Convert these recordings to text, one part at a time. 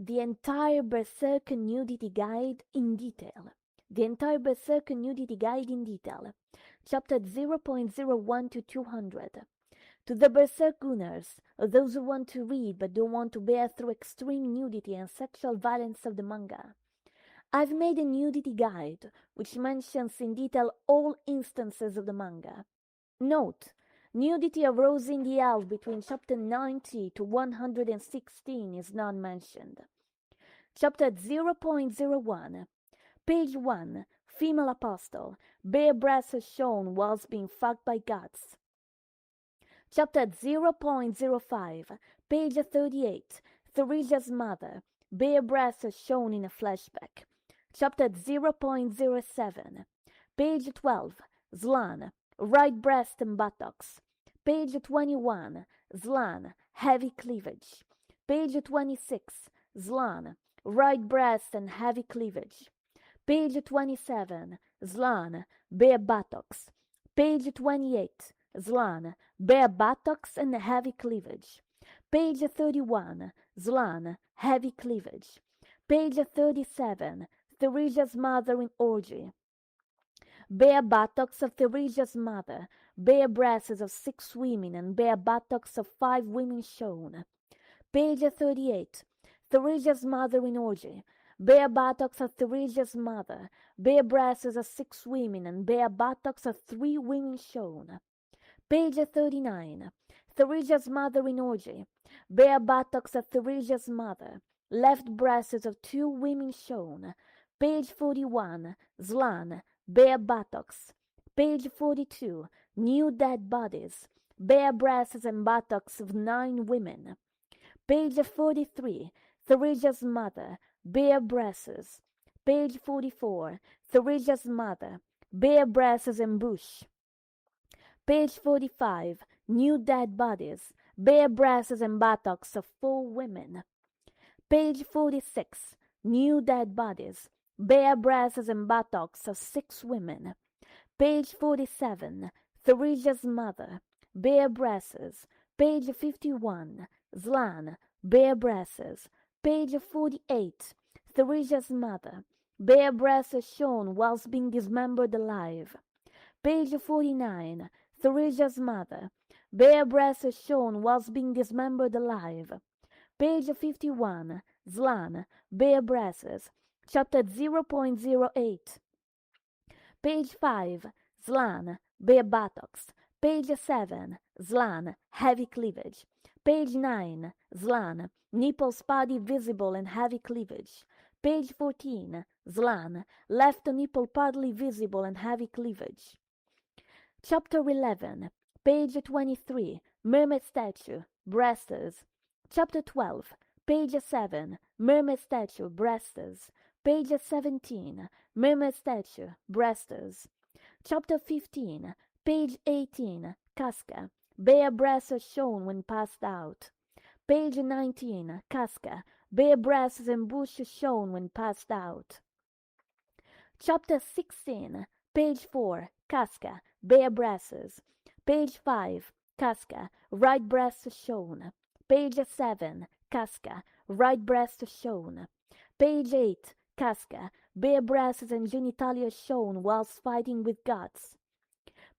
the entire berserk nudity guide in detail. The entire berserk nudity guide in detail. Chapter 0.01 to 200. To the berserk gunners, those who want to read but don't want to bear through extreme nudity and sexual violence of the manga, I've made a nudity guide which mentions in detail all instances of the manga. Note, nudity of Rose in the Elf between chapter 90 to 116 is not mentioned. Chapter 0.01. Page 1. Female Apostle. Bare breasts shown whilst being fucked by gods. Chapter 0.05. Page 38. Theresia's mother. Bare breasts shown in a flashback. Chapter 0.07. Page 12. Zlan. Right breast and buttocks. Page 21. Zlan. Heavy cleavage. Page 26. Zlan. Right breast and heavy cleavage. Page 27. Zlan. Bare buttocks. Page 28. Zlan. Bare buttocks and heavy cleavage. Page 31. Zlan. Heavy cleavage. Page 37. Theresia's mother in orgy. Bare buttocks of Theresia's mother. Bare breasts of 6 women and bare buttocks of 5 women shown. Page 38. Theresia's mother in orgy. Bare buttocks of Theresia's mother. Bare breasts of 6 women and bare buttocks of 3 women shown. Page 39. Theresia's mother in orgy. Bare buttocks of Theresia's mother. Left breasts of 2 women shown. Page 41. Zlan. Bare buttocks. Page 42. New dead bodies. Bare breasts and buttocks of 9 women. Page 43. Theresia's mother. Bare breasts. Page 44. Theresia's mother. Bare breasts and bush. Page 45. New dead bodies. Bare breasts and buttocks of 4 women. Page 46. New dead bodies. Bare breasts and buttocks of 6 women. Page 47. Theresia's mother. Bare breasts. Page 51. Zlan. Bare breasts. Page 48. Theresia's mother. Bare breasts shown whilst being dismembered alive. Page 49. Theresia's mother. Bare breasts shown whilst being dismembered alive. Page 51. Zlan. Bare breasts. Chapter 0.08. Page 5. Zlan. Bare buttocks. Page 7. Zlan. Heavy cleavage. Page 9. Zlan. Nipples partly visible and heavy cleavage. Page 14. Zlan. Left nipple partly visible and heavy cleavage. Chapter 11. Page 23. Mermaid statue. Breasts. Chapter 12. Page 7. Mermaid statue. Breasts. Page 17. Mermaid statue. Breasts. Chapter 15. Page 18. Casca. Bare breasts shown when passed out. Page 19. Casca. Bare breasts and bush shown when passed out. Chapter 16. Page 4. Casca. Bare breasts. Page 5. Casca. Right breast shown. Page 7. Casca. Right breast shown. Page 8. Casca. Bare breasts and genitalia shown whilst fighting with gods.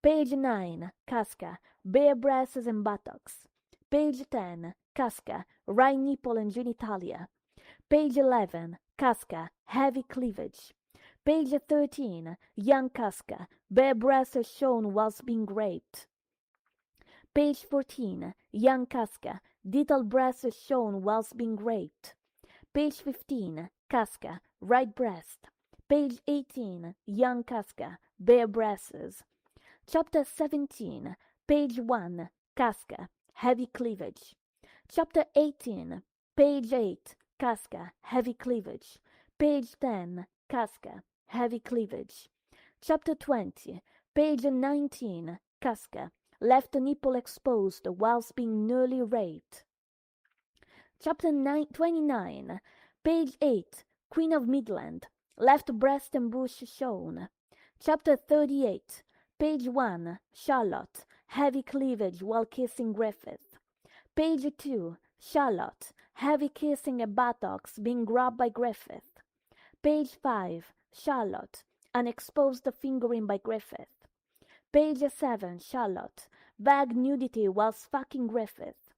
Page 9. Casca. Bare breasts and buttocks. Page 10. Casca. Right nipple and genitalia. Page 11. Casca. Heavy cleavage. Page 13. Young Casca. Bare breasts shown whilst being raped. Page 14. Young Casca. Detailed breasts shown whilst being raped. Page 15. Casca. Right breast. Page 18. Young Casca. Bare breasts. Chapter 17. Page 1. Casca. Heavy cleavage. Chapter 18. Page 8. Casca. Heavy cleavage. Page 10. Casca. Heavy cleavage. Chapter 20. Page 19. Casca. Left nipple exposed whilst being nearly raped. Chapter 29. Page 8. Queen of Midland. Left breast and bush shown. Chapter 38. Page 1. Charlotte. Heavy cleavage while kissing Griffith. Page 2. Charlotte. heavy kissing and buttocks being grabbed by Griffith. Page 5, Charlotte, unexposed fingering by Griffith. Page 7, Charlotte, vague nudity whilst fucking Griffith.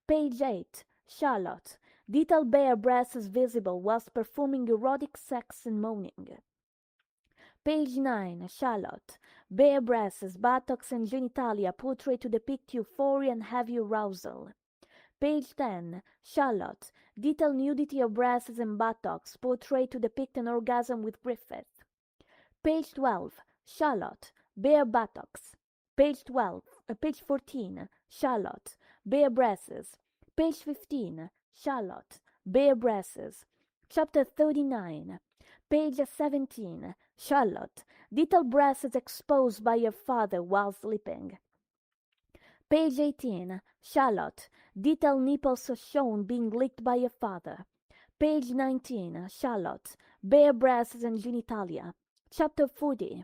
Page 8, Charlotte, detailed bare breasts visible whilst performing erotic sex and moaning. Page 9, Charlotte, bare breasts, buttocks and genitalia portrayed to depict euphoria and heavy arousal. Page 10, Charlotte, detailed nudity of breasts and buttocks portrayed to depict an orgasm with Griffith. Page 12, Charlotte, bare buttocks. Page 14, Charlotte, bare breasts. Page 15, Charlotte, bare breasts. Chapter 39, page 17, Charlotte, detailed breasts exposed by your father while sleeping. Page 18, Charlotte, detailed nipples shown being licked by your father. Page 19, Charlotte, bare breasts and genitalia. Chapter 40,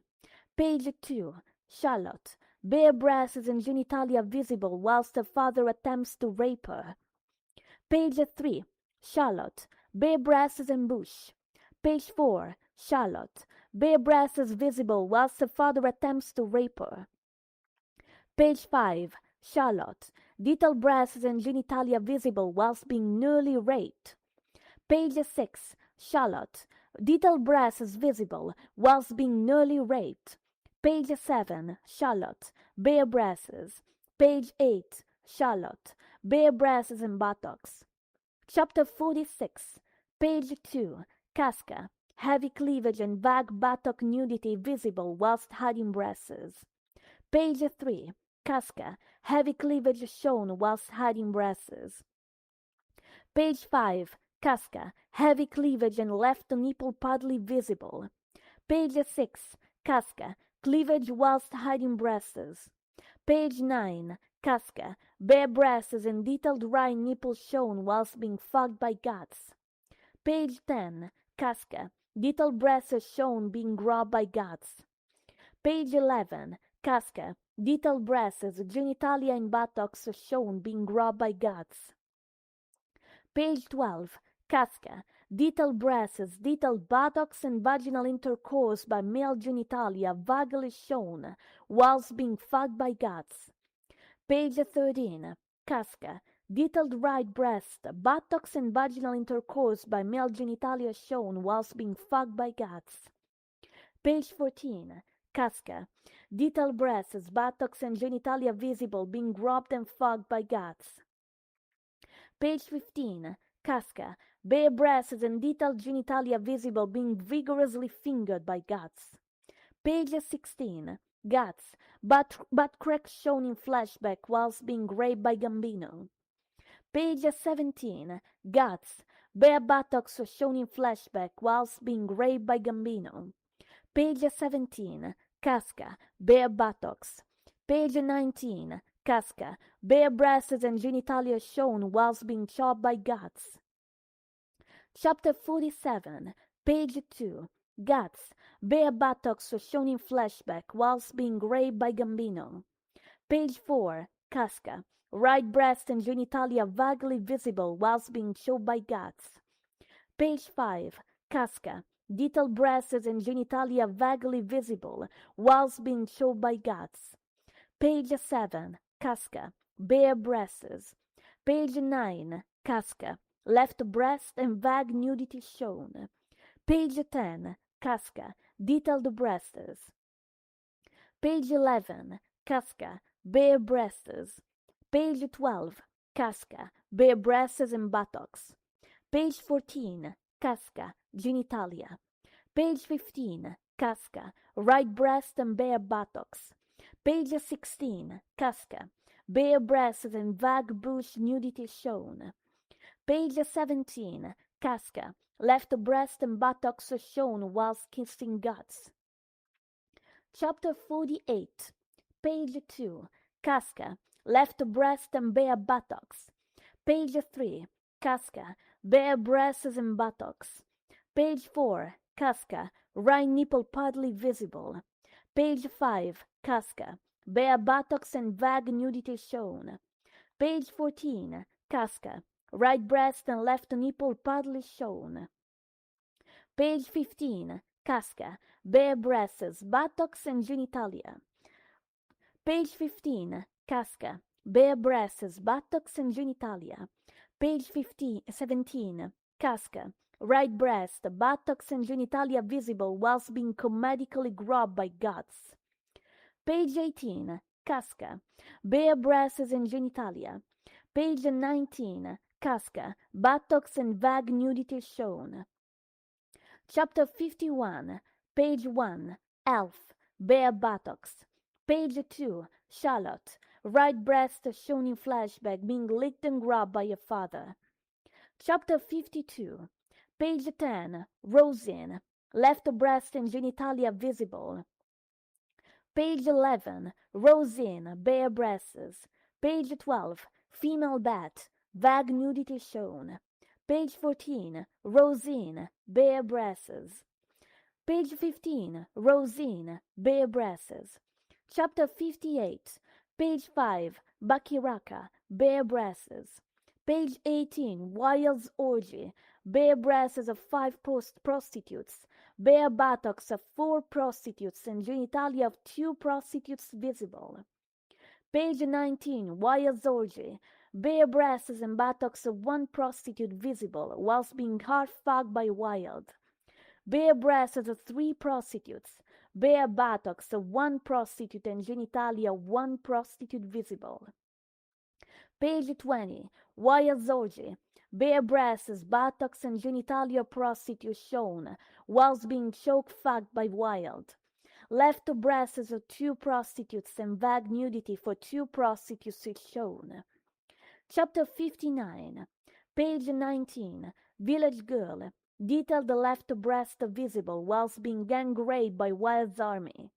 page 2, Charlotte, bare breasts and genitalia visible whilst her father attempts to rape her. Page 3, Charlotte, bare breasts and bush. Page 4, Charlotte, bare breasts visible whilst her father attempts to rape her. Page 5, Charlotte, detailed breasts and genitalia visible whilst being nearly raped. Page 6, Charlotte, detailed breasts visible whilst being nearly raped. Page 7, Charlotte, bare breasts. Page 8, Charlotte, bare breasts and buttocks. Chapter 46, page 2, Casca, heavy cleavage and vague buttock nudity visible whilst hiding breasts. Page 3, Casca, heavy cleavage shown whilst hiding breasts. Page 5, Casca, heavy cleavage and left nipple partly visible. Page 6, Casca, cleavage whilst hiding breasts. Page 9, Casca, bare breasts and detailed right nipple shown whilst being fucked by guts. Page 10, Casca, detailed breasts shown being grabbed by guts. Page 11, Casca, detailed breasts, genitalia and buttocks shown being grabbed by guts. Page 12, Casca, detailed breasts, detailed buttocks and vaginal intercourse by male genitalia vaguely shown whilst being fucked by guts. Page 13, Casca, detailed right breast, buttocks and vaginal intercourse by male genitalia shown whilst being fucked by guts. Page 14, Casca, detailed breasts, buttocks and genitalia visible being grabbed and fucked by guts. Page 15, Casca, bare breasts and detailed genitalia visible being vigorously fingered by guts. Page 16, guts, butt crack shown in flashback whilst being raped by Gambino. Page 17, guts, bare buttocks shown in flashback whilst being raped by Gambino. Page 17, Casca, bare buttocks. Page 19, Casca, bare breasts and genitalia shown whilst being chopped by guts. Chapter 47, page 2, guts, bare buttocks shown in flashback whilst being raped by Gambino. Page 4, Casca, right breast and genitalia vaguely visible whilst being choked by guts. Page 5, Casca, detailed breasts and genitalia vaguely visible whilst being choked by guts. Page 7, Casca, bare breasts. Page 9, Casca, left breast and vague nudity shown. Page 10, Casca, detailed breasts. Page 11, Casca, bare breasts. Page 12, Casca, bare breasts and buttocks. Page 14, Casca, genitalia. Page 15, Casca, right breast and bare buttocks. Page 16, Casca, bare breasts and vague bush nudity shown. Page 17, Casca, left breast and buttocks shown whilst kissing guts. Chapter 48, page 2, Casca, left breast and bare buttocks. Page 3, Casca, bare breasts and buttocks. Page 4, Casca, right nipple partly visible. Page 5, Casca, bare buttocks and vague nudity shown. Page 14, Casca, right breast and left nipple partly shown. Page 15, casca, bare breasts, buttocks and genitalia. Page 15, casca, bare breasts, buttocks and genitalia. Page 17, casca, right breast, buttocks and genitalia visible whilst being comedically grabbed by guts. Page 18, casca, bare breasts and genitalia. Page 19, casca, buttocks and vague nudity shown. Chapter 51, page 1, elf, bare buttocks. Page 2, Charlotte, right breast shown in flashback being licked and grabbed by a father. Chapter 52, page 10, Rosine, left breast and genitalia visible. Page 11, Rosine, bare breasts. Page 12, female bat, vague nudity shown. Page 14, Rosine, bare breasts. Page 15, Rosine, bare breasts. Chapter 58, page 5, Bakiraka, bare breasts. Page 18, Wild's orgy, bare breasts of 5 prostitutes, bare buttocks of 4 prostitutes and genitalia of 2 prostitutes visible. Page 19, Wild's orgy, bare breasts and buttocks of 1 prostitute visible, whilst being hard-fucked by Wild. Bare breasts of 3 prostitutes, bare buttocks of 1 prostitute and genitalia of 1 prostitute visible. Page 20, Wild's orgy, bare breasts, buttocks and genitalia of prostitute shown, whilst being choke-fucked by Wild. Left breasts of 2 prostitutes and vague nudity for 2 prostitutes is shown. Chapter 59, page 19, Village girl, detailed the left breast visible whilst being gang raped by Wild's army.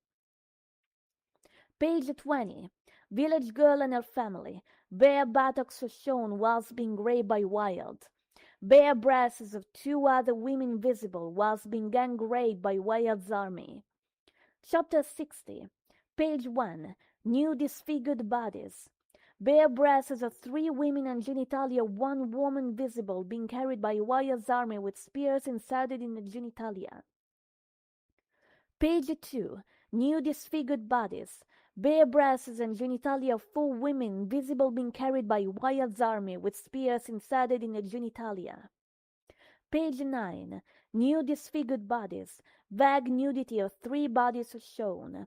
Page 20, Village girl and her family, bare buttocks shown whilst being raped by Wild. Bare breasts of 2 other women visible whilst being gang raped by Wild's army. Chapter 60, page 1, New disfigured bodies. Bare breasts of 3 women and genitalia, 1 woman visible, being carried by Wild's army with spears inserted in the genitalia. Page 2, New disfigured bodies. Bare breasts and genitalia of 4 women visible, being carried by Wild's army with spears inserted in the genitalia. Page 9, New disfigured bodies. Vague nudity of 3 bodies shown.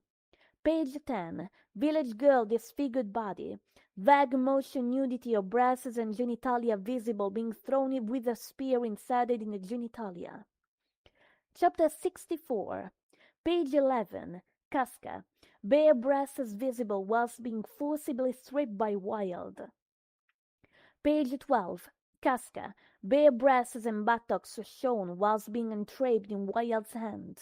Page 10, Village girl disfigured body. Vague motion nudity of breasts and genitalia visible, being thrown with a spear inserted in the genitalia. Chapter 64, page 11, Casca, bare breasts visible whilst being forcibly stripped by Wild. Page 12, Casca, bare breasts and buttocks shown whilst being entrapped in Wild's hand.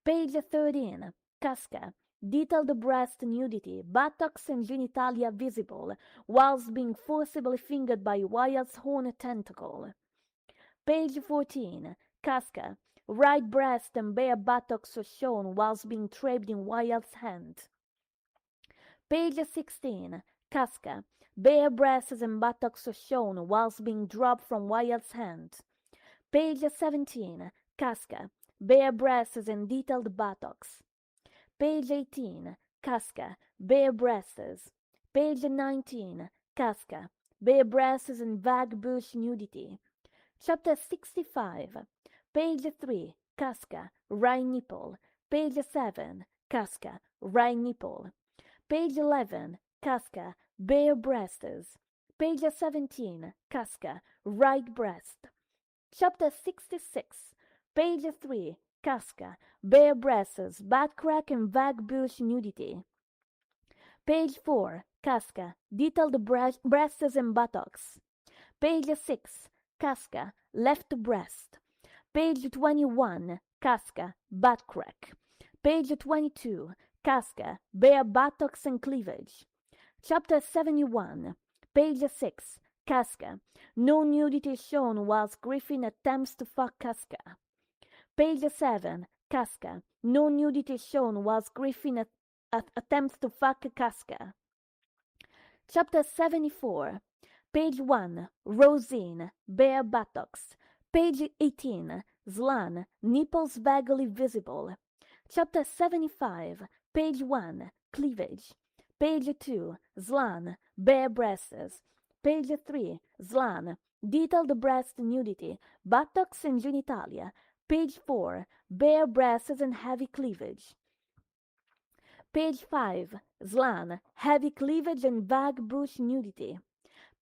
Page 13, Casca, detailed breast nudity, buttocks and genitalia visible, whilst being forcibly fingered by Wild's horn tentacle. Page 14, Casca, right breast and bare buttocks shown whilst being trapped in Wild's hand. Page 16, Casca, bare breasts and buttocks shown whilst being dropped from Wild's hand. Page 17, Casca, bare breasts and detailed buttocks. Page 18, Casca, bare breasts. Page 19, Casca, bare breasts and vague bush nudity. Chapter 65, page 3, Casca, right nipple. Page 7, Casca, right nipple. Page 11, Casca, bare breasts. Page 17, Casca, right breast. Chapter 66, page 3, Casca, bare breasts, butt crack and vague bush nudity. Page 4, Casca, detailed breasts and buttocks. Page 6, Casca, left breast. Page 21, Casca, butt crack. Page 22, Casca, bare buttocks and cleavage. Chapter 71, page 6, Casca, no nudity shown whilst Griffin attempts to fuck Casca. Page 7, Casca, no nudity shown whilst Griffin attempts to fuck Casca. Chapter 74, Page 1, Rosine, bare buttocks. Page 18, Zlan, nipples vaguely visible. Chapter 75, page 1, cleavage. Page 2, Zlan, bare breasts. Page 3, Zlan, detailed breast nudity, buttocks and genitalia. Page 4, bare breasts and heavy cleavage. Page 5, Zlan, heavy cleavage and vague bush nudity.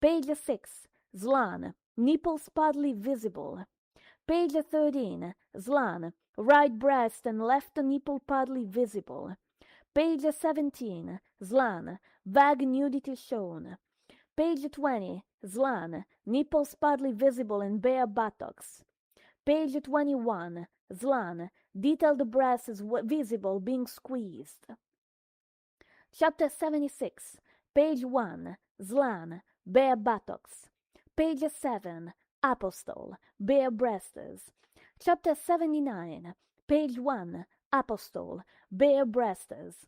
Page 6, Zlan, nipples partly visible. Page 13, Zlan, right breast and left nipple partly visible. Page 17, Zlan, vague nudity shown. Page 20, Zlan, nipples partly visible and bare buttocks. Page 21, Zlan, detailed breasts visible being squeezed. Chapter 76, page 1, Zlan, bare buttocks. Page 7, Apostol, bare breasts. Chapter 79, page 1, Apostol, bare breasts.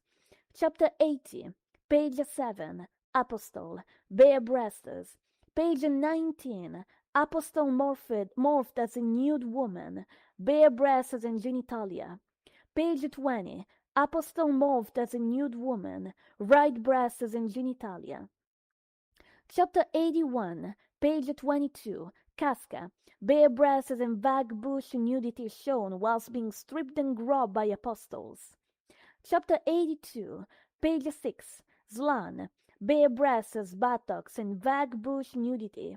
Chapter 80, page 7, Apostol, bare breasts. Page 19, Apostol morphed as a nude woman, bare breasts and genitalia. Page 20, Apostol morphed as a nude woman, right breasts and genitalia. Chapter 81, page 22, Casca, bare breasts and vague bush nudity shown whilst being stripped and grubbed by apostles. Chapter 82, page 6, Zlan, bare breasts, buttocks, and vague bush nudity.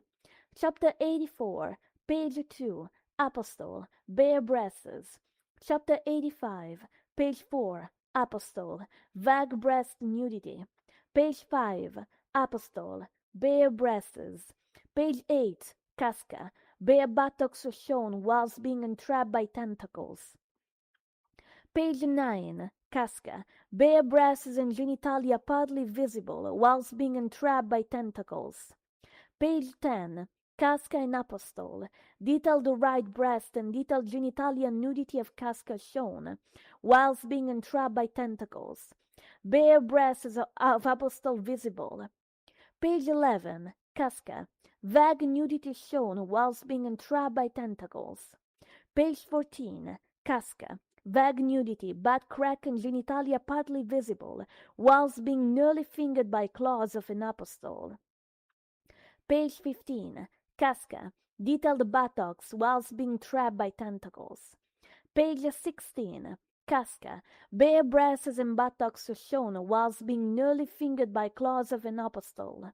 Chapter 84, page 2, Apostol, bare breasts. Chapter 85, page 4, Apostol, vague breast nudity. Page 5, Apostol, bare breasts. Page 8, Casca, bare buttocks shown whilst being entrapped by tentacles. Page 9, Casca, bare breasts and genitalia partly visible whilst being entrapped by tentacles. Page 10, Casca and Apostol, detailed right breast and detailed genitalia nudity of Casca shown, whilst being entrapped by tentacles. Bare breasts of Apostol visible. Page 11, Casca, vague nudity shown whilst being entrapped by tentacles. Page 14, Casca, vague nudity, butt crack and genitalia partly visible, whilst being nearly fingered by claws of an apostol. Page 15, Casca, detailed buttocks whilst being trapped by tentacles. Page 16, Casca, bare breasts and buttocks shown whilst being nearly fingered by claws of an apostol.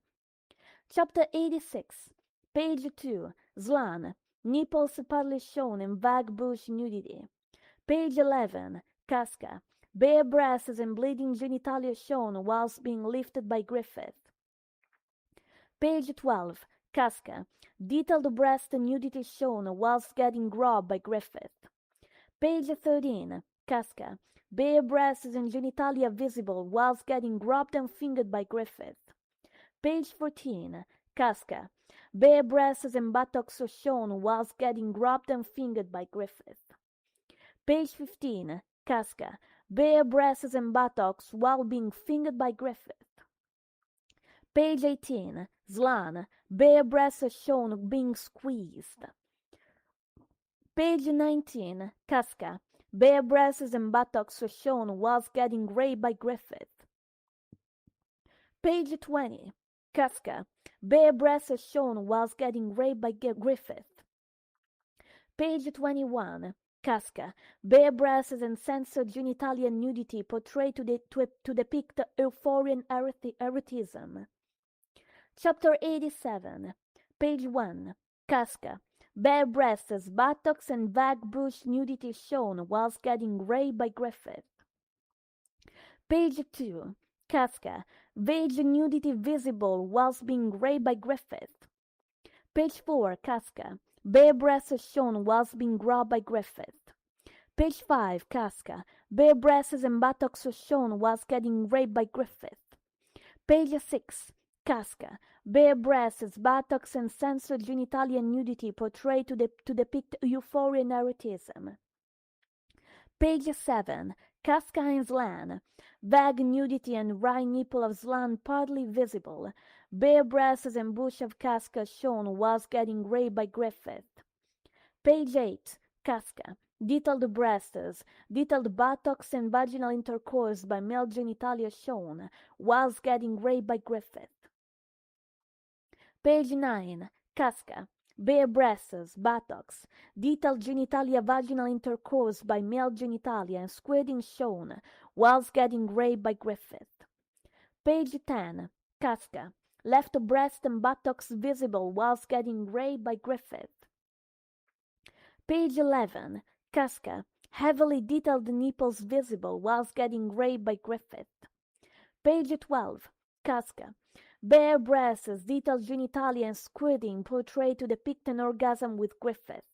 Chapter 86, page 2, Zlan, nipples partly shown in vague bush nudity. Page 11, Casca, bare breasts and bleeding genitalia shown whilst being lifted by Griffith. Page 12, Casca, detailed breast nudity shown whilst getting grubbed by Griffith. Page 13, Casca, bare breasts and genitalia visible whilst getting grubbed and fingered by Griffith. Page 14, Casca, bare breasts and buttocks shown whilst getting grubbed and fingered by Griffith. Page 15, Casca, bare breasts and buttocks while being fingered by Griffith. Page 18, Zlan, bare breasts shown being squeezed. Page 19, Casca, bare breasts and buttocks shown whilst getting raped by Griffith. Page 20, Casca, bare breasts shown whilst getting raped by Griffith. Page 21, Casca, bare breasts and censored genitalia nudity portrayed to depict euphorian erotism. Chapter 87, page 1, Casca, bare breasts, buttocks, and vague bush nudity shown whilst getting raped by Griffith. Page 2, Casca, vague nudity visible whilst being raped by Griffith. Page 4, Casca, bare breasts shown whilst being grubbed by Griffith. Page 5, Casca, bare breasts and buttocks shown whilst getting raped by Griffith. Page 6, Casca, bare breasts, buttocks, and censored genitalia nudity portrayed to depict euphorian erotism. Page 7, Casca and Zlan, vague nudity and right nipple of Zlan partly visible, bare breasts and bush of casca shown whilst getting raped by Griffith. Page 8. Casca. Detailed breasts, detailed buttocks and vaginal intercourse by male genitalia shown whilst getting raped by Griffith. Page 9. Casca. Bare breasts, buttocks, detailed genitalia vaginal intercourse by male genitalia and squirting shown whilst getting raped by Griffith. Page 10. Casca. Left breast and buttocks visible whilst getting raped by Griffith. Page 11. Casca. Heavily detailed nipples visible whilst getting raped by Griffith. Page 12. Casca. Bare breasts, detailed genitalia and squirting portrayed to depict an orgasm with Griffith.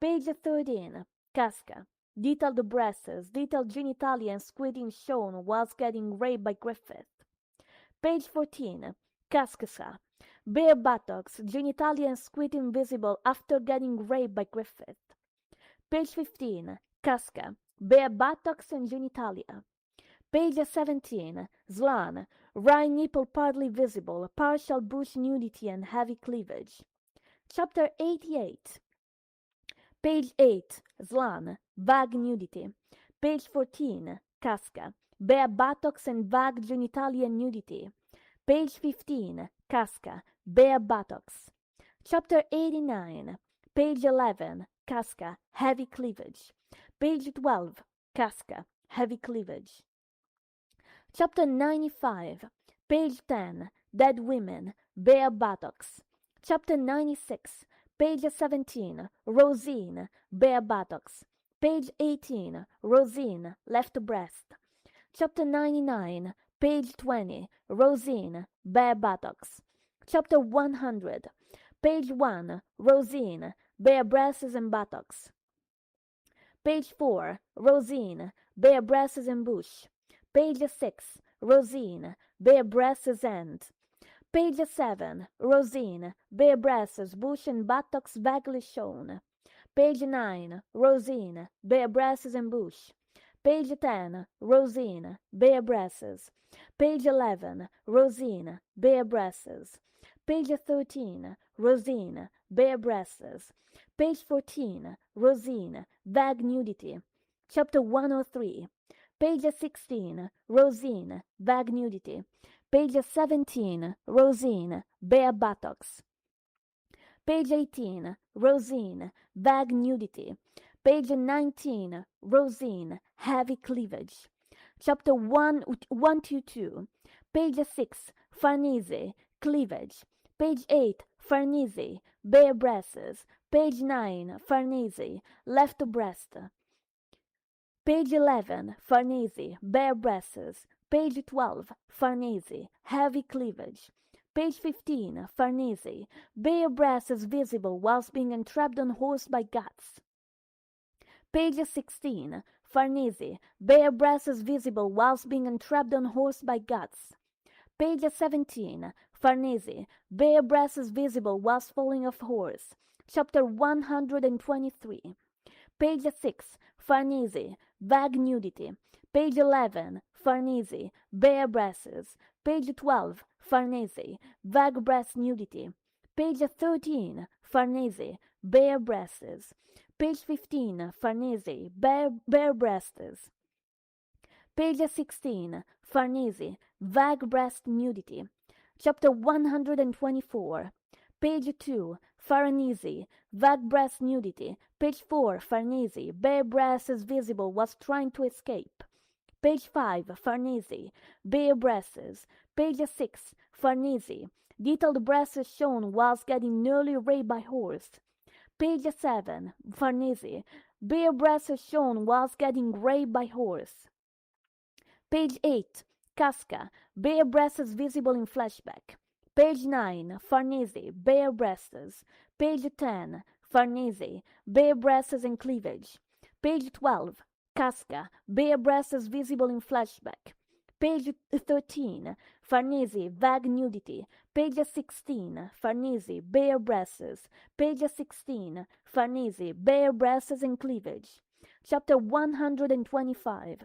Page 13. Casca. Detailed breasts, detailed genitalia and squirting shown whilst getting raped by Griffith. Page 14. Casca. Bare buttocks, genitalia and squirting visible after getting raped by Griffith. Page 15. Casca. Bare buttocks and genitalia. Page 17. Slan. Right nipple partly visible, partial bush nudity and heavy cleavage. Chapter 88. Page 8. Slan. Vague nudity. Page 14. Casca. Bare buttocks and vague genitalia nudity. Page 15. Casca. Bare buttocks. Chapter 89. Page 11. Casca. Heavy cleavage. Page 12. Casca. Heavy cleavage. Chapter 95. Page 10. Dead women. Bare buttocks. Chapter 96. Page 17. Rosine. Bare buttocks. Page 18. Rosine. Left breast. Chapter 99. Page 20. Rosine. Bare buttocks. Chapter 100. Page 1. Rosine. Bare breasts and buttocks. Page 4. Rosine. Bare breasts and bush. Page 6. Rosine. Bare breasts and. Page 7. Rosine. Bare breasts, bush and buttocks vaguely shown. Page 9. Rosine. Bare breasts and bush. Page 10. Rosine. Bare breasts. Page 11. Rosine. Bare breasts. Page 13. Rosine. Bare breasts. Page 14. Rosine. Vague nudity. Chapter 103. Page 16. Rosine. Vague nudity. Page 17. Rosine. Bare buttocks. Page 18. Rosine. Vague nudity. Page 19. Rosine. Heavy cleavage. Chapter 122. Page 6. Farnese. Cleavage. Page 8. Farnese. Bare breasts. Page 9. Farnese. Left breast. Page 11. Farnese. Bare breasts. Page 12. Farnese. Heavy cleavage. Page 15. Farnese. Bare breasts visible whilst being entrapped on horse by guts. Page 16. Farnese. Bare breasts visible whilst being entrapped on horse by guts. Page 17. Farnese. Bare breasts visible whilst falling off horse. Chapter 123. Page 6. Farnese. Vague nudity. Page 11. Farnese. Bare breasts. Page 12. Farnese. Vague breast nudity. Page 13. Farnese. Bare breasts. Page 15. Farnese. Bare breasts. Page 16. Farnese. Vague breast nudity. Chapter 124. Page 2. Farnese. Vague breast nudity. Page 4. Farnese. Bare breasts visible was trying to escape. Page 5. Farnese. Bare breasts. Page 6. Farnese. Detailed breasts shown whilst getting nearly raped by horse. Page 7. Farnese. Bare breasts shown whilst getting raped by horse. Page 8. Casca. Bare breasts visible in flashback. Page 9. Farnese. Bare breasts. Page 10. Farnese. Bare breasts and cleavage. Page 12. Casca. Bare breasts visible in flashback. Page 13. Farnese. Vague nudity. Page 16. Farnese. Bare breasts. Page 16. Farnese. Bare breasts and cleavage. Chapter 125.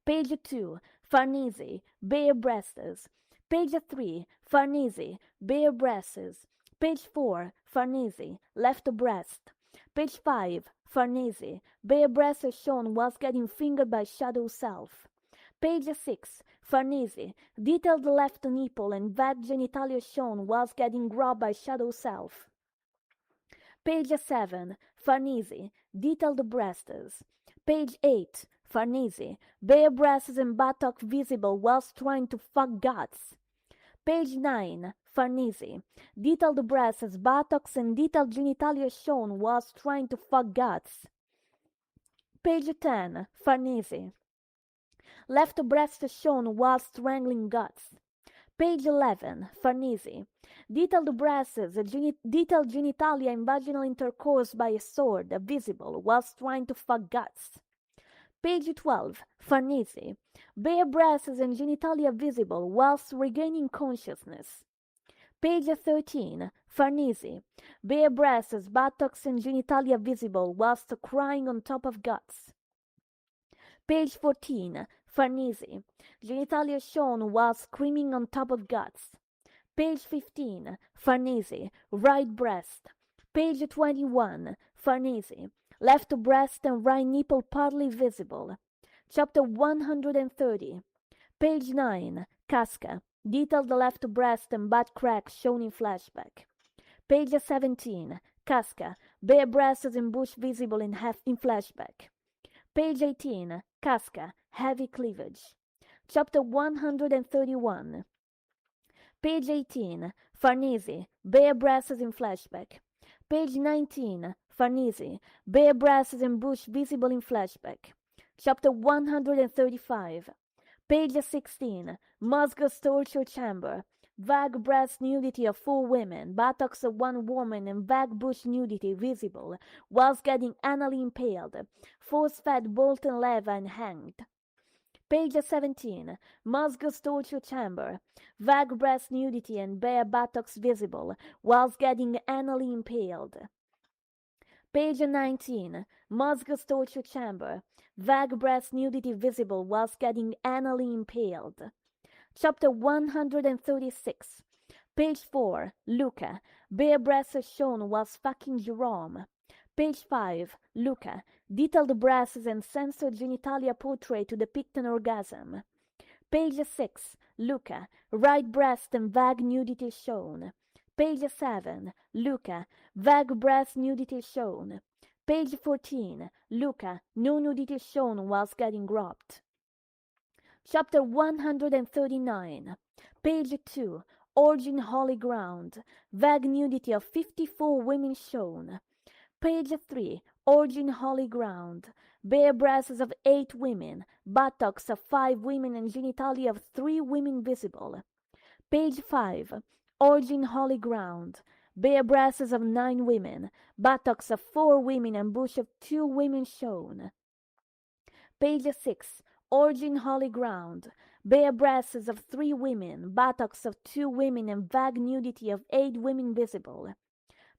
Page 2. Farnese. Bare breasts. Page 3, Farnese, bare breasts. Page 4, Farnese, left breast. Page 5, Farnese, bare breasts shown was getting fingered by shadow self. Page 6, Farnese, detailed left nipple and vague genitalia shown was getting grabbed by shadow self. Page 7, Farnese, detailed breasts. Page 8, Farnese, bare breasts and buttock visible whilst trying to fuck guts. Page 9, Farnese, detailed breasts, buttocks and detailed genitalia shown whilst trying to fuck guts. Page 10, Farnese, left breast shown whilst strangling guts. Page 11, Farnese, detailed breasts, detailed genitalia and vaginal intercourse by a sword visible whilst trying to fuck guts. Page 12, Farnese, bare breasts and genitalia visible whilst regaining consciousness. Page 13, Farnese, bare breasts, buttocks and genitalia visible whilst crying on top of guts. Page 14, Farnese, genitalia shown while screaming on top of guts. Page 15, Farnese, right breast. Page 21, Farnese, left breast and right nipple partly visible. Chapter 130. Page 9, Casca, detailed left breast and butt crack shown in flashback. Page 17, Casca, bare breasts and bush visible in flashback. Page 18, Casca, heavy cleavage. Chapter 131. Page 18, Farnese, bare breasts in flashback. Page 19, Farnese, bare breasts and bush visible in flashback. Chapter 135. Page 16, Musgo's torture chamber. Vague breast nudity of 4 women, buttocks of 1 woman, and vague bush nudity visible, whilst getting anally impaled, force-fed Bolton leva and hanged. Page 17, Musgo's torture chamber. Vague breast nudity and bare buttocks visible, whilst getting anally impaled. Page 19, Musgo's torture chamber. Vague breast nudity visible whilst getting anally impaled. Chapter 136. Page 4, Luca, bare breasts shown whilst fucking Jerome. Page 5, Luca, detailed breasts and censored genitalia portrait to depict an orgasm. Page 6, Luca, right breast and vague nudity shown. Page 7, Luca, vague breast nudity shown. Page 14, Luca, no nudity shown whilst getting groped. Chapter 139. Page 2, Origin Holy Ground. Vague nudity of 54 women shown. Page 3, Origin Holy Ground. Bare breasts of 8 women, buttocks of 5 women and genitalia of 3 women visible. Page 5, Origin Holy Ground. Bare breasts of 9 women, buttocks of 4 women and bush of 2 women shown. Page 6, Origin Holy Ground. Bare breasts of 3 women, buttocks of 2 women and vague nudity of 8 women visible.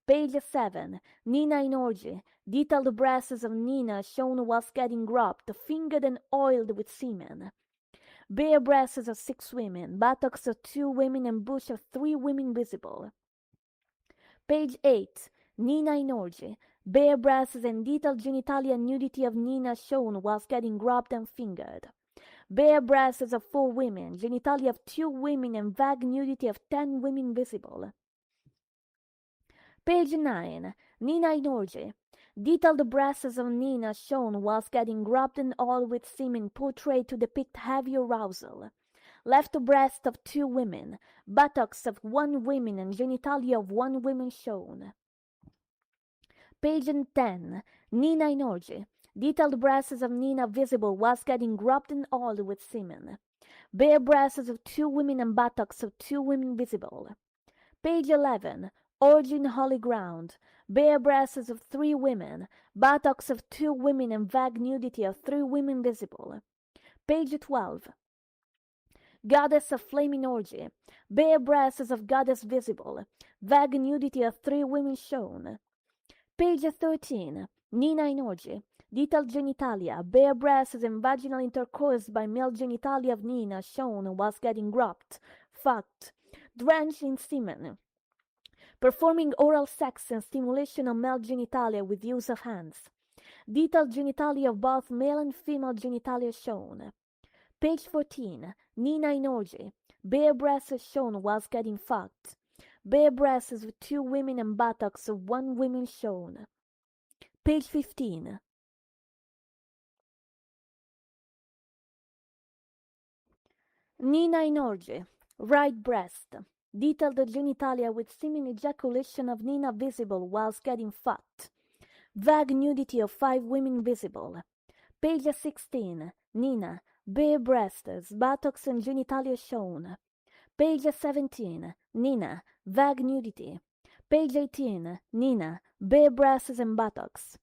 Page 7, Nina in orgy. Detailed breasts of Nina shown whilst getting groped, fingered and oiled with semen. Bare breasts of 6 women, buttocks of 2 women and bush of 3 women visible. Page 8, Nina in orgy. Bare breasts and detailed genitalia nudity of Nina shown whilst getting groped and fingered. Bare breasts of 4 women, genitalia of 2 women and vague nudity of 10 women visible. Page 9, Nina in orgy. Detailed breasts of Nina shown whilst getting groped and all with semen portrayed to depict heavy arousal. Left breast of 2 women, buttocks of 1 woman and genitalia of 1 woman shown. Page 10, Nina in orgy. Detailed breasts of Nina visible whilst getting groped and all with semen. Bare breasts of 2 women and buttocks of 2 women visible. Page 11, Origin Holy Ground. Bare breasts of 3 women, buttocks of 2 women and vague nudity of 3 women visible. Page 12, Goddess of Flaming Orgy. Bare breasts of goddess visible, vague nudity of 3 women shown. Page 13, Nina in orgy. Detailed genitalia, bare breasts and vaginal intercourse by male genitalia of Nina shown whilst getting groped, fucked, drenched in semen, performing oral sex and stimulation of male genitalia with use of hands. Detailed genitalia of both male and female genitalia shown. Page 14. Nina in orgy. Bare breasts shown whilst getting fucked. Bare breasts with 2 women and buttocks of 1 woman shown. Page 15. Nina in orgy. Right breast. Detailed genitalia with semen ejaculation of Nina visible whilst getting fucked. Vague nudity of 5 women visible. Page 16. Nina. Bare breasts, buttocks and genitalia shown. Page 17. Nina. Vague nudity. Page 18. Nina. Bare breasts and buttocks.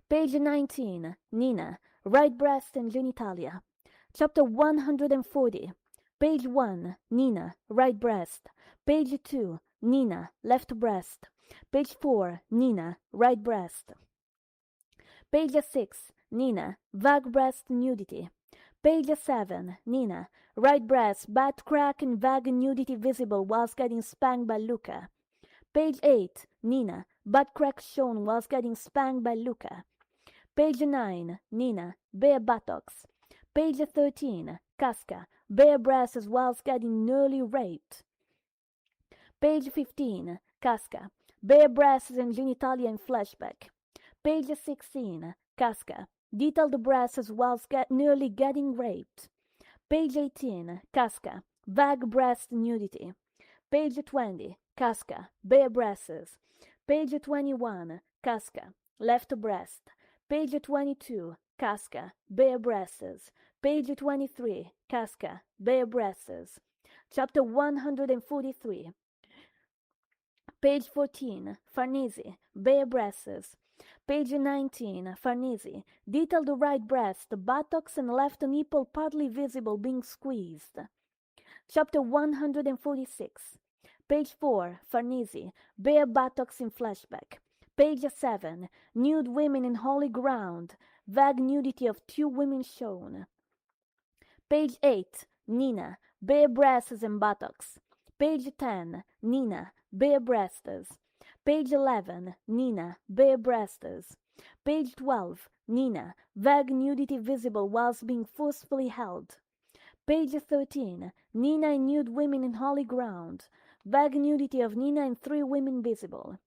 Page 19. Nina. Right breast and genitalia. Chapter 140. Page 1. Nina. Right breast. Page 2. Nina. Left breast. Page 4. Nina. Right breast. Page 6. Nina. Vague breast nudity. Page 7. Nina. Right breast, butt crack and vague nudity visible whilst getting spanked by Luca. Page 8. Nina. Butt crack shown whilst getting spanked by Luca. Page 9. Nina. Bare buttocks. Page 13. Casca. Bare breasts whilst getting nearly raped. Page 15. Casca. Bare breasts and genitalia in flashback. Page 16. Casca. Detailed breasts whilst nearly getting raped. Page 18. Casca. Vague breast nudity. Page 20. Casca. Bare breasts. Page 21. Casca. Left breast. Page 22. Casca. Bare breasts. Page 23. Casca. Bare breasts. Chapter 143. Page 14. Farnese. Bare breasts. Page 19. Farnese. Detailed right breast, buttocks and left nipple partly visible being squeezed. Chapter 146. Page 4. Farnese. Bare buttocks in flashback. Page 7. Nude women in holy ground. Vague nudity of 2 women shown. Page 8. Nina. Bare breasts and buttocks. Page 10. Nina. Bare breasts. Page 11. Nina. Bare breasts. Page 12. Nina. Vague nudity visible whilst being forcefully held. Page 13. Nina and nude women in holy ground. Vague nudity of Nina and 3 women visible.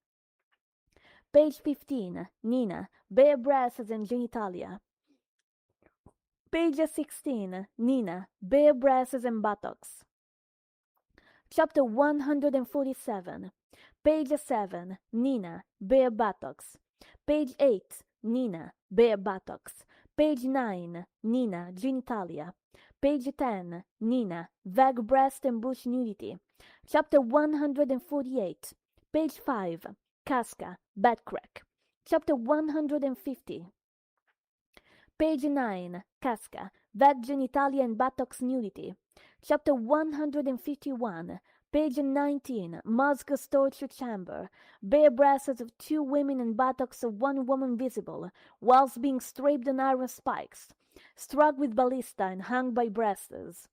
Page 15. Nina. Bare breasts and genitalia. Page 16. Nina. Bare breasts and buttocks. Chapter 147. Page 7. Nina. Bare buttocks. Page 8. Nina. Bare buttocks. Page 9. Nina. Genitalia. Page 10. Nina. Vague breast and bush nudity. Chapter 148. Page 5. Casca. Butt crack. Chapter 150. Page 9. Casca. Vague genitalia and buttocks nudity. Chapter 151. Page 19. Muscus torture chamber. Bare breasts of 2 women and buttocks of 1 woman visible, whilst being strapped on iron spikes, struck with ballista and hung by breasts.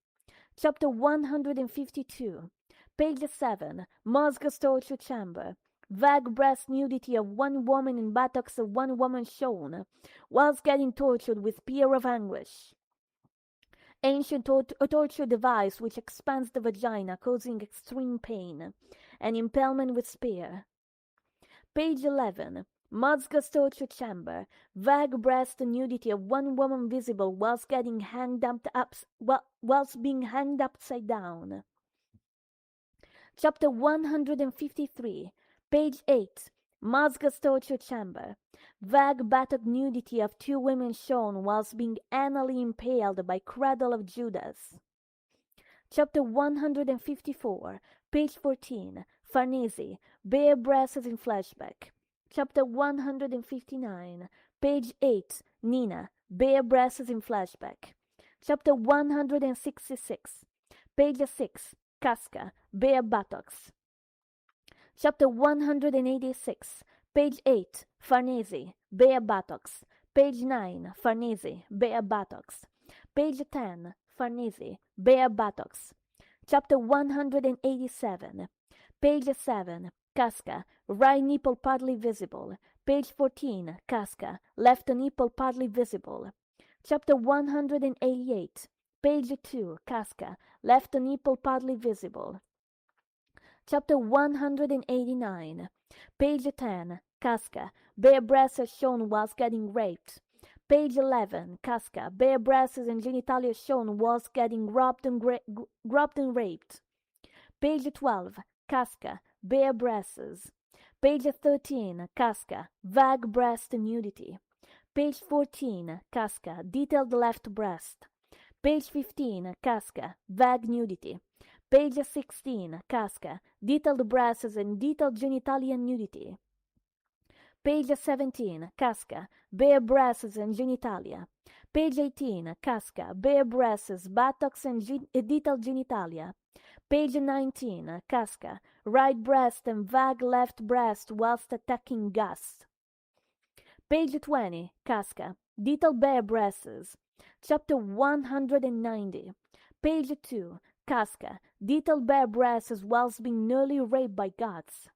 Chapter 152. Page 7. Muscus torture chamber. Vague breast nudity of 1 woman and buttocks of 1 woman shown, whilst getting tortured with spear of anguish. Ancient torture device which expands the vagina, causing extreme pain, and impalement with spear. Page 11. Muscus torture chamber. Vague breast nudity of 1 woman visible whilst being hanged upside down. Chapter 153. Page 8. Muscus torture chamber. Vague buttock nudity of 2 women shown whilst being anally impaled by cradle of Judas. Chapter 154. Page 14. Farnese. Bare breasts in flashback. Chapter 159. Page 8. Nina. Bare breasts in flashback. Chapter 166. Page 6. Casca. Bare buttocks. Chapter 186. Page 8. Farnese. Bare buttocks. Page 9. Farnese. Bare buttocks. Page 10. Farnese. Bare buttocks. Chapter 187. Page 7. Casca. Right nipple partly visible. Page 14. Casca. Left nipple partly visible. Chapter 188. Page 2. Casca. Left nipple partly visible. Chapter 189. Page 10. Casca. Bare breasts shown whilst getting raped. Page 11. Casca. Bare breasts and genitalia shown whilst getting robbed and raped. Page 12. Casca. Bare breasts. Page 13. Casca. Vague breast nudity. Page 14. Casca. Detailed left breast. Page 15. Casca. Vague nudity. Page 16. Casca. Detailed breasts and detailed genitalia nudity. Page 17. Casca. Bare breasts and genitalia. Page 18. Casca. Bare breasts, buttocks and detailed genitalia. Page 19. Casca. Right breast and vague left breast whilst attacking gas. Page 20. Casca. Detailed bare breasts. Chapter 190. Page 2. Casca. Detailed bare breasts whilst being nearly raped by guts.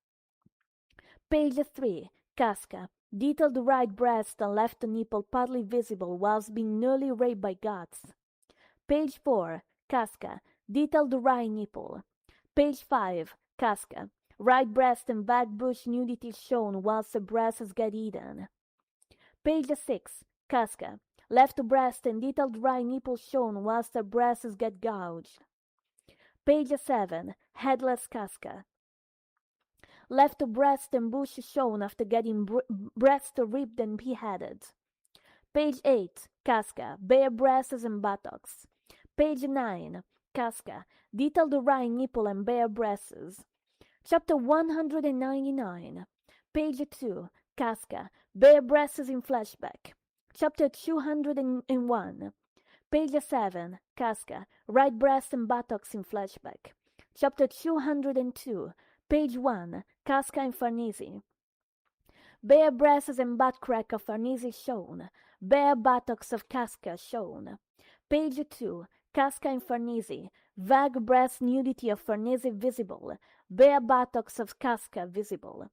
Page 3. Casca. Detailed right breast and left nipple partly visible whilst being nearly raped by guts. Page 4. Casca. Detailed right nipple. Page 5. Casca. Right breast and vague bush nudity shown whilst the breasts get eaten. Page 6. Casca. Left breast and detailed right nipple shown whilst the breasts get gouged. Page 7. Headless Casca. Left breast and bush shown after getting breast ripped and beheaded. Page 8. Casca. Bare breasts and buttocks. Page 9. Casca. Detailed right nipple and bare breasts. Chapter 199. Page 2. Casca. Bare breasts in flashback. Chapter 201. Page 7. Casca. Right breast and buttocks in flashback. Chapter 202. Page 1. Casca and Farnese. Bare breasts and butt crack of Farnese shown. Bare buttocks of Casca shown. Page 2. Casca and Farnese. Vague breast nudity of Farnese visible. Bare buttocks of Casca visible.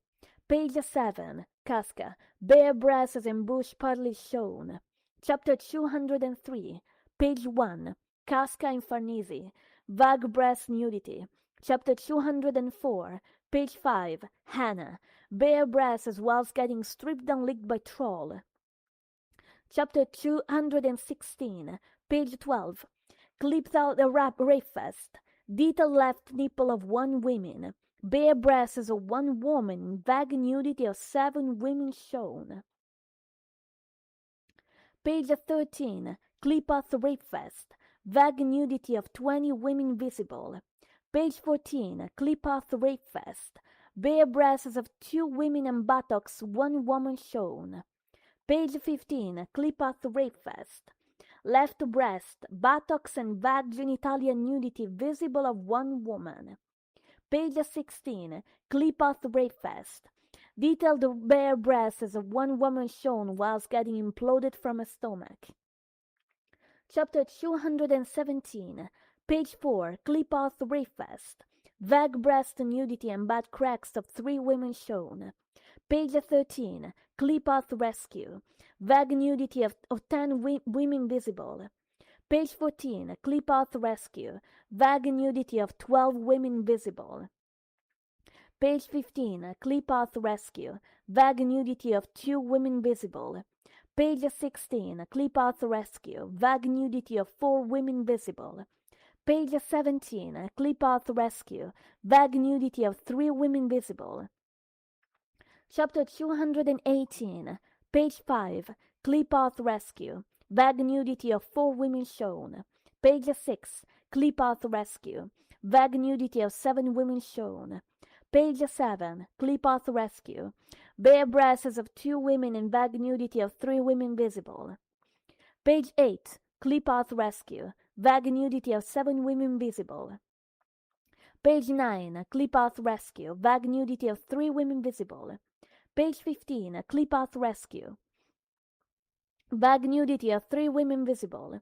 Page 7. Casca. Bare breasts and bush partly shown. Chapter 203. Page 1. Casca and Farnese. Vague breast nudity. Chapter 204. Page 5. Hannah. Bare breasts whilst getting stripped and licked by troll. Chapter 216. Page 12. Clipped out a rape fest. Detailed left nipple of 1 woman. Bare breasts of 1 woman. Vague nudity of 7 women shown. Page 13. Clip out rape fest. Vague nudity of 20 women visible. Page 14. Clip out rape fest. Bare breasts of 2 women and buttocks, 1 woman shown. Page 15. Clip out rape fest. Left breast, buttocks and vague genitalia nudity visible of 1 woman. Page 16. Clip out rape fest. Detailed bare breasts of 1 woman shown whilst getting imploded from a stomach. Chapter 217. Page 4. Clip out rape fest. Vague breast nudity and butt cracks of 3 women shown. Page 13. Clip out rescue. Vague nudity of 10 women visible. Page 14. Clip out rescue. Vague nudity of 12 women visible. Page 15. Clip out rescue. Vague nudity of 2 women visible. Page 16. Clip out rescue. Vague nudity of 4 women visible. Page 17. Clip out rescue. Vague nudity of 3 women visible. Chapter 218. Page 5. Clip out rescue. Vague nudity of 4 women shown. Page 6. Clip out rescue. Vague nudity of 7 women shown. Page 7. Clip out rescue. Bare breasts of 2 women and vague nudity of 3 women visible. Page 8. Clip out rescue. Vague nudity of 7 women visible. Page 9. Clip out rescue. Vague nudity of 3 women visible. Page 15. Clip out rescue. Vague nudity of 3 women visible.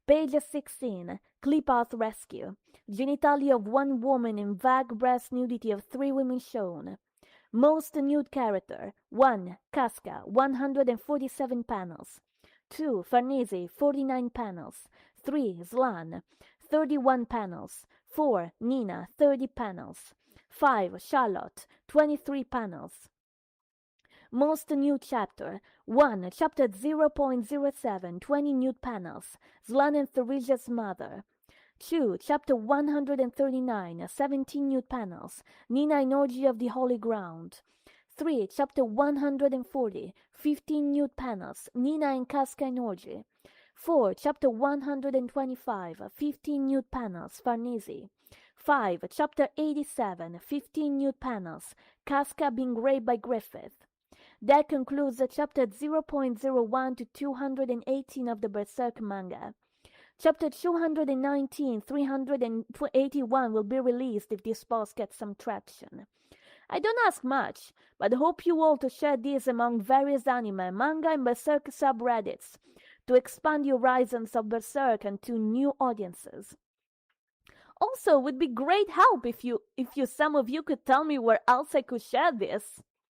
Page 16. Clip-Art Rescue. Genitalia of 1 woman and vague breast nudity of 3 women shown. Most nude character. 1. Casca, 147 panels. 2. Farnese, 49 panels. 3. Slan, 31 panels. 4. Nina, 30 panels. 5. Charlotte, 23 panels. Most nude chapter. 1. Chapter 0.07, 20 nude panels. Slan and Theresia's mother. 2. Chapter 139, 17 nude panels. Nina in orgy of the holy ground. 3. Chapter 140, 15 nude panels. Nina and Casca in orgy. 4. Chapter 125, 15 nude panels. Farnese. 5. Chapter 87, 15 nude panels. Casca being raped by Griffith. That concludes the chapter 0.01 to 218 of the Berserk manga. Chapter 219, 381 will be released if this post gets some traction. I don't ask much, but hope you all to share this among various anime, manga, and Berserk subreddits to expand the horizons of Berserk and to new audiences. Also, it would be great help if some of you could tell me where else I could share this.